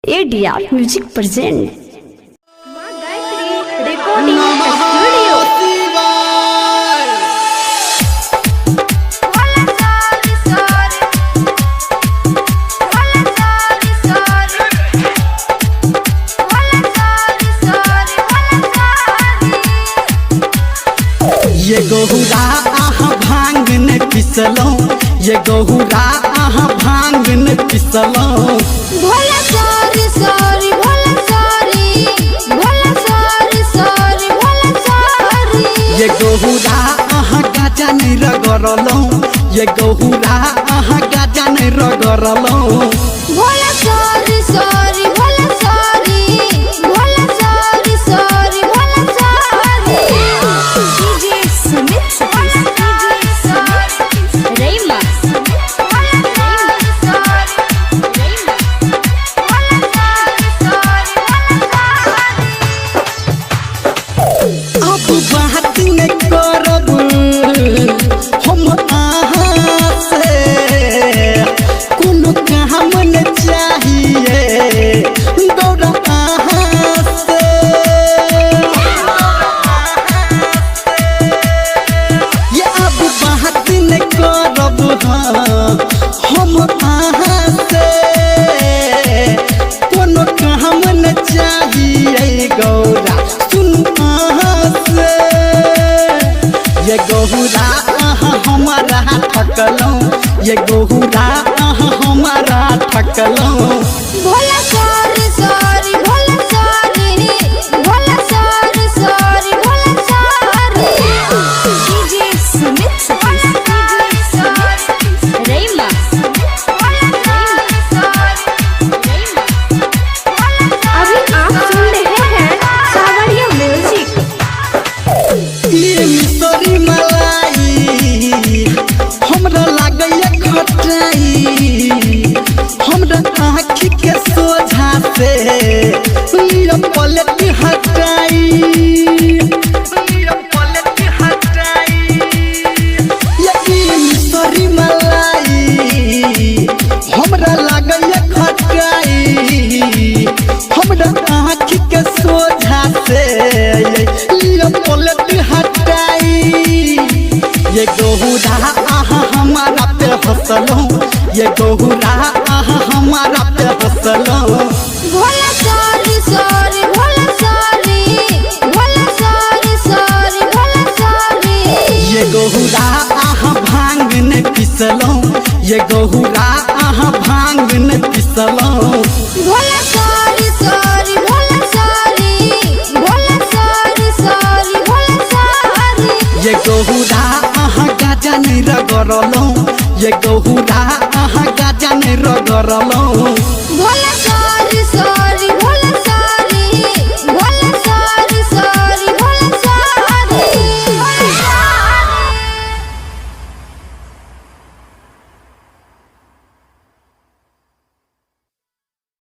ADR music present मां Gayatri recording studio. ये गहुरा आहा भांग ने पिसलो, ये गहुरा आहा भांग ने पिसलो। Bhola sorry sorry Bhola sorry Bhola sorry sorry Bhola sorry. ये गहुरा आहा गाजा नहीं रगड़लो, ये गहुरा आहा गाजा नहीं रगड़लो। Bhola sorry sorry Bhola sorry Bhola sorry sorry Bhola sorry. DJ Sumit Satish Raima अब बात नहीं करब हम आहा से, कोनो काम न चाहिए गौरा आहा से। ये अब बात नहीं करब हम आहा से, कोनो काम न चाहिए गौरा सुन आहा से। ये गहुरा आहा हमारा ठकलो, ये गहुरा आहा हमारा ठकलो। Bhola sorry sorry Bhola sorry Bhola sorry sorry Bhola sorry. DJ Sumit Satish Raima अभी आप सुन रहे हैं सावरिया म्यूजिक। ये मिसरी मलाई हमरा लागैया खटाई, हमरा आँखी के सोझा से लिया पलट हटाई, लिया पलट हटाई। ये मिसरी मलाई हमरा लागैया खटाई, हमरा आँखी के सोझा से लिया पलट हटाई। ये गहुरा आहा हमारा पे हंसलो, ये गहुरा आहा हमारा पे हंसलो। Bhola sorry sorry Bhola sorry Bhola sorry sorry Bhola sorry. ये गहुरा आहा भांग ने पिसलो, ये गहुरा आहा भांग ने पिसलो। Bhola sorry sorry Bhola sorry Bhola sorry sorry Bhola sorry. ये गहुरा आहा गाजा नहीं रगड़लो, ये गहुरा आहा गाजा नहीं रगड़लो।